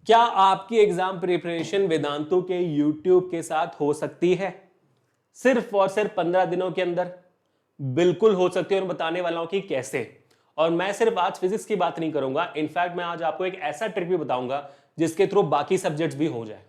क्या आपकी exam preparation Vedantu के यूट्यूब के साथ हो सकती है सिर्फ और सिर्फ 15 दिनों के अंदर? बिल्कुल हो सकती है और बताने वाला हूं कि कैसे। और मैं सिर्फ आज फिजिक्स की बात नहीं करूंगा, इनफैक्ट मैं आज आपको एक ऐसा ट्रिक भी बताऊंगा जिसके थ्रू बाकी सब्जेक्ट्स भी हो जाए।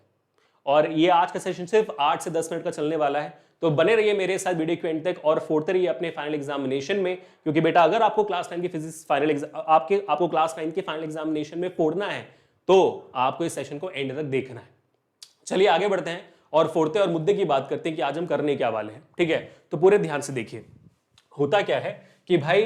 और ये आज का सेशन सिर्फ 8 से 10 मिनट का चलने वाला है, तो बने रहिए मेरे साथ वीडियो के एंड तक और फोड़ते रहिए अपने फाइनल एग्जामिनेशन में। क्योंकि बेटा अगर आपको क्लास 9 की फिजिक्स फाइनल आपको क्लास 9 के फाइनल एग्जामिनेशन में फोड़ना है तो आपको इस सेशन को एंड तक देखना है। चलिए आगे बढ़ते हैं और फोड़ते और मुद्दे की बात करते हैं कि आज हम करने क्या वाले हैं। ठीक है, तो पूरे ध्यान से देखिए। होता क्या है कि भाई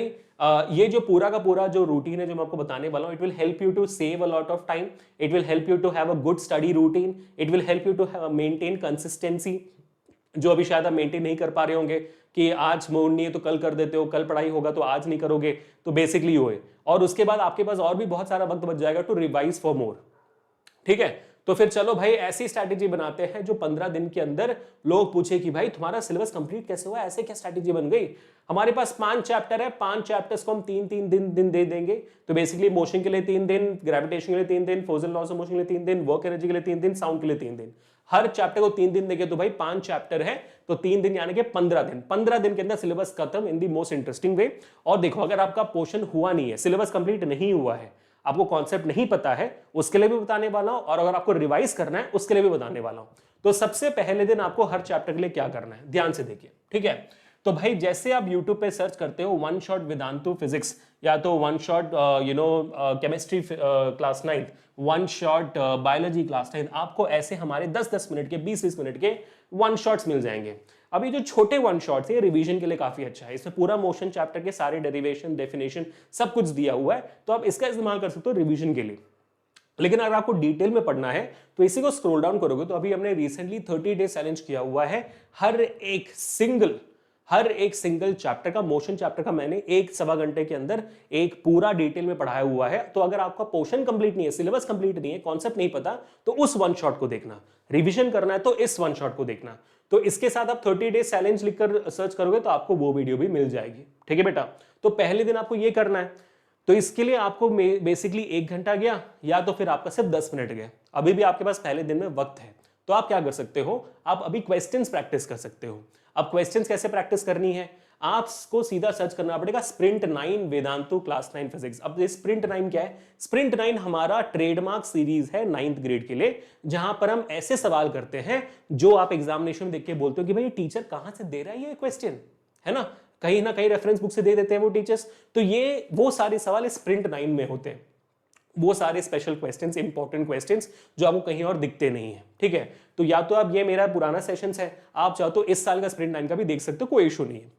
ये जो पूरा का पूरा जो रूटीन है जो मैं आपको बताने वाला हूं, it will help you to save a lot of time, it will help you to have a good study routine, it will help you to maintain consistency, जो अभी शायद आप मेंटेन नहीं कर पा रहे होंगे कि आज मूड नहीं है तो कल कर देते हो, कल पढ़ाई होगा तो आज नहीं करोगे, तो बेसिकली वो है। और उसके बाद आपके पास और भी बहुत सारा वक्त बच जाएगा टू रिवाइज फॉर मोर। ठीक है, तो फिर चलो भाई ऐसी स्ट्रैटेजी बनाते हैं जो 15 दिन के अंदर लोग पूछे कि भाई तुम्हारा सिलेबस कंप्लीट कैसे हुआ, ऐसे क्या स्ट्रैटेजी बन गई। हमारे पास 5 चैप्टर है, 5 चैप्टर्स को हम 3-3 दिन दे देंगे। तो बेसिकली मोशन के लिए 3 दिन, ग्रेविटेशन के लिए 3 दिन, force and loss of motion के लिए 3 दिन, वर्क एनर्जी के लिए 3 दिन, साउंड के लिए 3 दिन। हर चैप्टर को 3 दिन देंगे तो भाई 5 चैप्टर है तो 3 दिन यानी कि 15 दिन। 15 दिन के अंदर सिलेबस खत्म इन दी मोस्ट इंटरेस्टिंग वे। और देखो अगर आपका पोर्शन हुआ नहीं है, सिलेबस कंप्लीट नहीं हुआ है, आपको कॉन्सेप्ट नहीं पता है, उसके लिए भी बताने वाला हूं, और अगर आपको रिवाइज करना है उसके लिए भी बताने वाला हूं। तो सबसे पहले दिन आपको हर चैप्टर के लिए क्या करना है ध्यान से देखिए। ठीक है, तो भाई जैसे आप YouTube पे सर्च करते हो वन शॉट वेदांतु फिजिक्स, या तो one shot chemistry class 9, one shot biology class 9, आपको ऐसे हमारे 10-10 मिनट के 20-20 मिनट के वन शॉट्स मिल जाएंगे। अभी जो छोटे वन शॉट्स है रिवीजन के लिए काफी अच्छा है, इसमें पूरा मोशन चैप्टर के सारे डेरिवेशन डेफिनेशन सब कुछ दिया हुआ है, तो आप इसका इस्तेमाल कर सकते हो रिवीजन के लिए। लेकिन अगर आपको डिटेल में पढ़ना है तो इसी को स्क्रॉल डाउन करोगे तो अभी हमने रिसेंटली 30 डे चैलेंज किया हुआ है। हर एक सिंगल चैप्टर का, मोशन चैप्टर का मैंने 1-1.25 घंटे के अंदर एक पूरा डिटेल में पढ़ाया हुआ है। तो अगर आपका पोर्शन कंप्लीट नहीं है, सिलेबस कंप्लीट नहीं है, कॉन्सेप्ट नहीं पता, तो उस वन शॉट को देखना। रिवीजन करना है तो इस वन शॉट को देखना। तो इसके साथ आप 30 डे चैलेंज लिखकर सर्च करोगे तो आपको वो वीडियो भी मिल जाएगी। ठीक है बेटा, तो पहले दिन आपको ये करना है। तो इसके लिए आपको बेसिकली 1 घंटा गया या तो फिर आपका सिर्फ 10 मिनट गया। अभी भी आपके पास पहले दिन में वक्त है, तो आप क्या कर सकते हो, आप अभी क्वेश्चंस प्रैक्टिस कर सकते हो। अब क्वेश्चंस कैसे प्रैक्टिस करनी है, आपको सीधा सर्च करना पड़ेगा स्प्रिंट 9 वेदांतु क्लास 9 फिजिक्स। अब ये स्प्रिंट 9 क्या है? स्प्रिंट 9 हमारा ट्रेडमार्क सीरीज है 9th ग्रेड के लिए, जहां पर हम ऐसे सवाल करते हैं जो आप एग्जामिनेशन में देख के बोलते हो कि भाई टीचर कहां से दे रहा है ये क्वेश्चन, है ना कहीं रेफरेंस बुक से दे देते हैं वो टीचर्स। तो ये वो सारे सवाल स्प्रिंट 9 में होते हैं, वो सारे स्पेशल क्वेश्चंस, इंपॉर्टेंट क्वेश्चंस जो आपको कहीं और दिखते नहीं है। ठीक है, तो या तो आप ये मेरा पुराना सेशंस है, आप चाहो तो इस साल का स्प्रिंट 9 का भी देख सकते हो, कोई इशू नहीं है।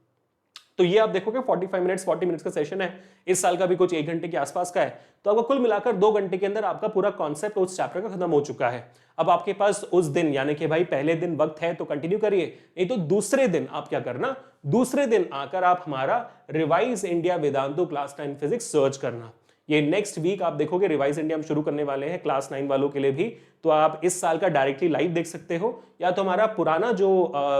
तो ये आप देखोगे 40 मिनट्स का सेशन है, इस साल का भी कुछ 1 घंटे के आसपास का है। तो आपको कुल मिलाकर 2 घंटे के अंदर आपका पूरा कॉन्सेप्ट उस चैप्टर का खत्म हो चुका है। अब आपके पास उस दिन यानी कि भाई पहले दिन वक्त है तो कंटिन्यू करिए, नहीं तो दूसरे दिन आप क्या करना, दूसरे दिन आकर आप हमारा revise India Vedantu class 9 physics search करना। ये नेक्स्ट वीक आप देखोगे रिवाइज इंडिया हम शुरू करने वाले हैं क्लास 9 वालों के लिए भी। तो आप इस साल का डायरेक्टली लाइव देख सकते हो या तो हमारा पुराना जो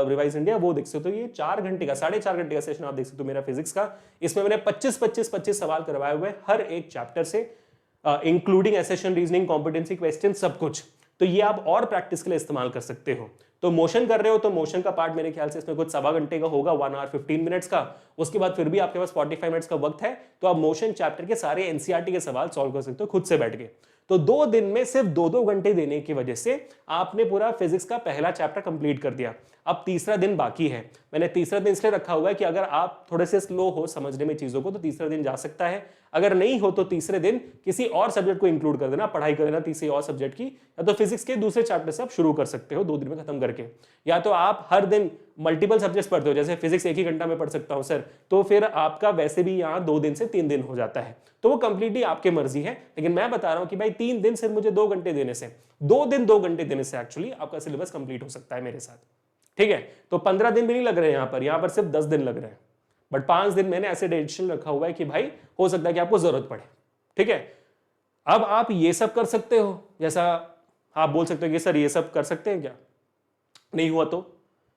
रिवाइज इंडिया वो देख सकते हो। ये 4 घंटे का 4.5 घंटे का सेशन आप देख सकते हो मेरा फिजिक्स का। इसमें मैंने 25 सवाल करवाए हुए हर एक चैप्टर से, including assertion, reasoning, competency question, सब कुछ। तो ये आप और प्रैक्टिस के लिए इस्तेमाल कर सकते हो। तो मोशन कर रहे हो तो मोशन का पार्ट मेरे ख्याल से इसमें कुछ 1.25 घंटे का होगा, 1 hour 15 मिनट्स का। उसके बाद फिर भी आपके पास 45 मिनट्स का वक्त है, तो आप मोशन चैप्टर के सारे एनसीईआरटी के सवाल सॉल्व कर सकते हो खुद से बैठ के। तो 2 दिन में सिर्फ 2-2 घंटे देने की वजह से आपने पूरा फिजिक्स का पहला चैप्टर कंप्लीट कर दिया। अब तीसरा दिन बाकी है। मैंने तीसरा दिन इसलिए रखा हुआ है कि अगर आप थोड़े से स्लो हो समझने में चीजों को तो तीसरा दिन जा सकता है, अगर नहीं हो तो तीसरे दिन किसी और सब्जेक्ट को इंक्लूड कर देना, पढ़ाई कर देना तीसरे और सब्जेक्ट की, या तो फिजिक्स के दूसरे चैप्टर से आप शुरू कर सकते हो 2 दिन में खत्म करके। या तो आप हर दिन मल्टीपल सब्जेक्ट्स पढ़ते हो, जैसे फिजिक्स 1 ही घंटा में पढ़ सकता हूं सर, तो फिर आपका वैसे भी यहाँ 2 दिन से 3 दिन हो जाता है। तो वो कंप्लीटली आपके मर्जी है, लेकिन मैं बता रहा हूं कि भाई 3 दिन सिर्फ मुझे 2 घंटे देने से, 2 दिन 2 घंटे देने से एक्चुअली आपका सिलेबस कंप्लीट हो सकता है मेरे साथ। ठीक है, तो 15 दिन भी नहीं लग रहे हैं यहाँ पर सिर्फ 10 दिन लग रहे हैं। बट 5 दिन मैंने ऐसे डेडिकेशन रखा हुआ है कि भाई हो सकता है कि आपको जरूरत पड़े। ठीक है, अब आप ये सब कर सकते हो, जैसा आप बोल सकते हो कि सर ये सब कर सकते हैं क्या, नहीं हुआ तो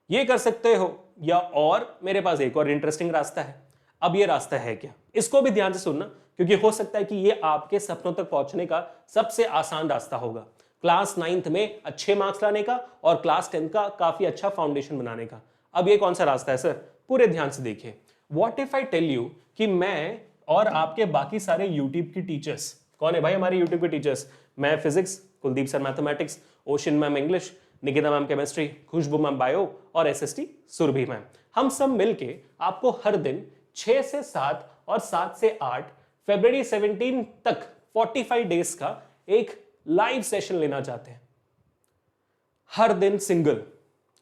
ये कर सकते हो, या और मेरे पास एक और इंटरेस्टिंग रास्ता है। अब ये रास्ता है क्या, इसको भी ध्यान से सुनना, क्योंकि हो सकता है कि ये आपके सपनों तक पहुंचने का सबसे आसान रास्ता होगा। क्लास 9th में अच्छे मार्क्स लाने का और क्लास 10th का काफी अच्छा फाउंडेशन बनाने का। अब ये कौन सा रास्ता है सर? पूरे ध्यान से देखिए। What if I tell you कि मैं और आपके बाकी सारे यूट्यूब की टीचर्स, कौन है भाई हमारे यूट्यूब के टीचर्स? मैं physics, Kuldeep sir mathematics, Ocean ma'am English, Nikita ma'am chemistry, Khushboo ma'am bio और एसएसटी सुरभि मैम, हम सब मिलके आपको हर दिन 6 से 7 और 7 से 8 फरवरी 17 तक 45 डेज का एक लाइव सेशन लेना चाहते हैं, हर दिन सिंगल।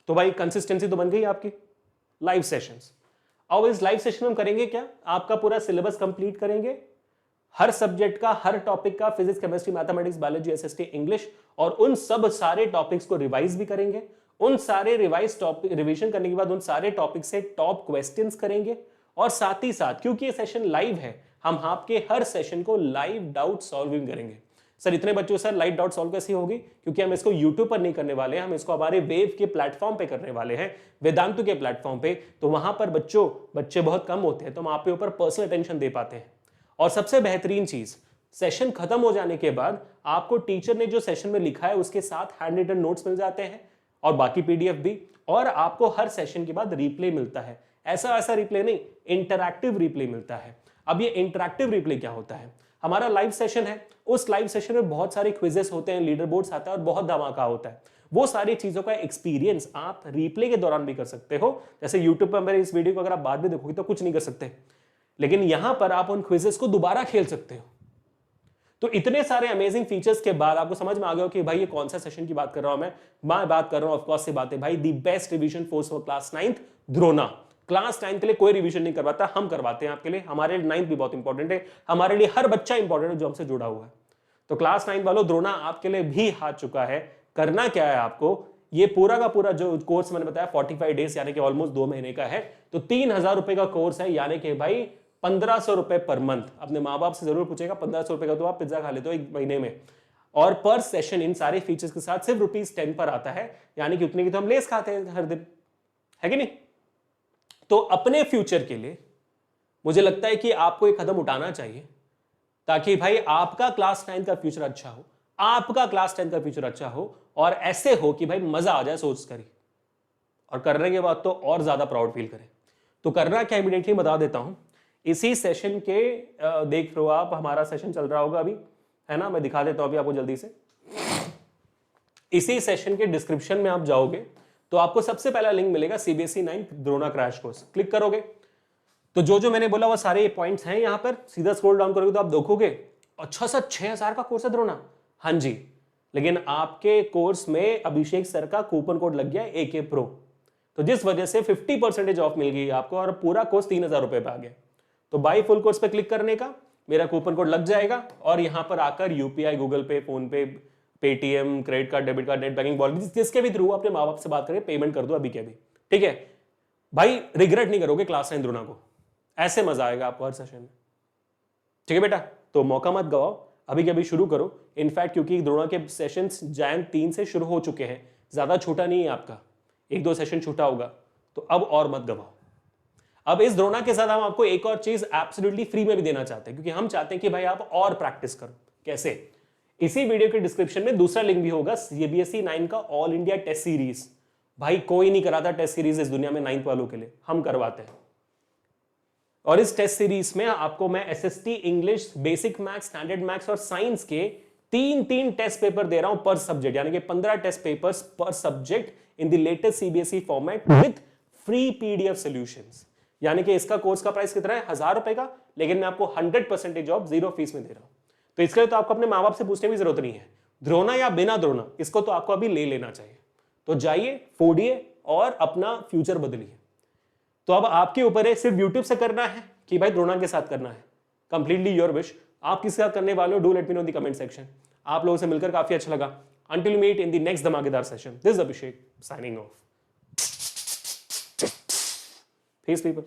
तो भाई कंसिस्टेंसी तो बन गई आपकी, लाइव सेशंस। और इस लाइव सेशन में करेंगे क्या? आपका पूरा सिलेबस कंप्लीट करेंगे, हर सब्जेक्ट का, हर टॉपिक का, physics chemistry mathematics biology SST English, और उन सब सारे टॉपिक्स को रिवाइज भी करेंगे। उन सारे रिवाइज टॉपिक रिवीजन करने के बाद उन सारे टॉपिक से टॉप क्वेश्चंस करेंगे, और साथ ही साथ क्योंकि ये सेशन लाइव है, हम आपके हर सेशन को लाइव डाउट सॉल्विंग करेंगे। सर इतने बच्चों सर लाइव डाउट सॉल्व कैसे होगी? क्योंकि हम इसको यूट्यूब पर नहीं करने वाले हैं, हम इसको हमारे वेव के प्लेटफॉर्म पे करने वाले हैं, वेदांतु के प्लेटफॉर्म पे। तो वहां पर बच्चे बहुत कम होते हैं, तो हम आप पे ऊपर पर्सनल अटेंशन दे पाते हैं। और सबसे बेहतरीन चीज, सेशन खत्म हो जाने के बाद आपको टीचर ने जो सेशन में लिखा है उसके साथ हैंड रिटन नोट्स मिल जाते हैं, और बाकी पीडीएफ भी, और आपको हर सेशन के बाद रिप्ले मिलता है। ऐसा रिप्ले नहीं, इंटरैक्टिव रिप्ले मिलता है। अब ये इंटरैक्टिव रिप्ले क्या होता है? हमारा लाइव सेशन है, उस लाइव सेशन में बहुत सारे क्विजेस होते हैं, लीडर बोर्ड्स आता है और बहुत धमाका होता है। वो सारी चीजों का एक्सपीरियंस आप रिप्ले के दौरान भी कर सकते हो। जैसे यूट्यूब पर मेरे इस वीडियो को अगर आप बाद में देखोगे तो कुछ नहीं कर सकते, लेकिन यहां पर आप उन क्विजेस को दोबारा खेल सकते हो। तो इतने सारे अमेजिंग फीचर्स के बाद आपको समझ में आ गया कि भाई ये कौन सा सेशन की बात कर रहा हूं मैं बात कर रहा हूं ऑफकोर्स से बात है भाई, the best revision force for class 9th Drona. Class 9th के लिए कोई रिवीजन नहीं करवाता, हम करवाते हैं आपके लिए। हमारे लिए 9th भी बहुत इंपॉर्टेंट है, हमारे लिए हर बच्चा इंपॉर्टेंट है जो हमसे जुड़ा हुआ है। तो क्लास 9 वालों, द्रोणा आपके लिए भी हाथ चुका है। करना क्या है आपको? ये पूरा का पूरा जो कोर्स मैंने बताया 45 डेज यानी कि ऑलमोस्ट 2 महीने का है, तो 3000 रुपए का कोर्स है, यानी कि भाई 1500 रुपए पर मंथ। अपने माँ बाप से जरूर पूछेगा 1500 रुपए का तो आप पिज्जा खा लेते हो 1 महीने में, और पर सेशन इन सारे फीचर्स के साथ सिर्फ ₹10 पर आता है, यानी कि उतने की तो हम लेस खाते हैं हर दिन, है कि नहीं? तो अपने फ्यूचर के लिए मुझे लगता है कि आपको एक कदम उठाना चाहिए, ताकि भाई आपका क्लास 9 का फ्यूचर अच्छा हो, आपका क्लास 10 का फ्यूचर अच्छा हो, और ऐसे हो कि भाई मजा आ जाए सोच कर ही, और करने के बाद तो और ज्यादा प्राउड फील करें। तो करना क्या, इमीडिएटली बता देता हूं। इसी सेशन के देख रहे हो आप, हमारा सेशन चल रहा होगा अभी, है ना? मैं दिखा देता हूं अभी आपको जल्दी से। इसी सेशन के डिस्क्रिप्शन में आप जाओगे तो आपको सबसे पहला लिंक मिलेगा CBSE 9th Drona crash course. Click करोगे तो जो मैंने बोला वो सारे पॉइंट्स हैं यहां पर। सीधा स्क्रॉल डाउन करोगे तो आप देखोगे अच्छा सा 6000 का कोर्स है द्रोणा। हाँ जी, लेकिन आपके कोर्स में अभिषेक सर का कूपन कोड लग गया AK Pro, तो जिस वजह से 50% ऑफ मिल गई आपको, और पूरा कोर्स 3000 रुपए पे आ गया। तो बाई फुल कोर्स पे क्लिक करने का मेरा कूपन कोड लग जाएगा, और यहां पर आकर यूपीआई, गूगल पे, फोन पे, Paytm, credit card, debit card, net banking, wallet, जिसके भी थ्रू अपने माँ बाप से बात करके पेमेंट कर दो अभी के अभी, ठीक है भाई? रिग्रेट नहीं करोगे क्लास 9 द्रोणा को, ऐसे मजा आएगा आपको हर सेशन में, ठीक है बेटा? तो मौका मत गवाओ, अभी के अभी शुरू करो। इनफैक्ट क्योंकि द्रोणा के सेशंस Jan 3 से शुरू हो चुके हैं, ज्यादा छोटा नहीं है आपका, 1-2 सेशन छूटा होगा, तो अब और मत गवाओ। अब इस द्रोणा के साथ हम आपको एक और चीज एब्सोल्युटली फ्री में भी देना चाहते हैं, क्योंकि हम चाहते हैं कि भाई आप और प्रैक्टिस करो। कैसे? इसी वीडियो के डिस्क्रिप्शन में दूसरा लिंक भी होगा, सीबीएसई 9 का ऑल इंडिया टेस्ट सीरीज। भाई कोई नहीं कराता टेस्ट सीरीज इस दुनिया में 9th वालों के लिए, हम करवाते हैं। और इस टेस्ट सीरीज में आपको मैं SST English, basic maths, standard maths और साइंस के 3 टेस्ट पेपर दे रहा हूं पर सब्जेक्ट, यानी कि 15 टेस्ट पेपर्स पर subject in the latest CBSE format with free PDF solutions. यानी कि इसका कोर्स का प्राइस कितना है? 1000 रुपए का, लेकिन मैं आपको 100% ऑफ 0 फीस में दे रहा हूं। तो इसके लिए तो आपको अपने माँ बाप से पूछने की जरूरत नहीं है, द्रोणा या बिना द्रोणा, इसको तो आपको अभी ले लेना चाहिए। तो जाइए, फोड़िए और अपना फ्यूचर बदलिए। तो अब आपके ऊपर है, सिर्फ यूट्यूब से करना है कि भाई द्रोणा के साथ करना है, कंप्लीटली योर विश। आप किसके साथ करने वाले हो? Do let me know in the comment section. आप लोगों से मिलकर काफी अच्छा लगा। Until meet in the next धमाकेदार session, this is Abhishek signing off. Peace people.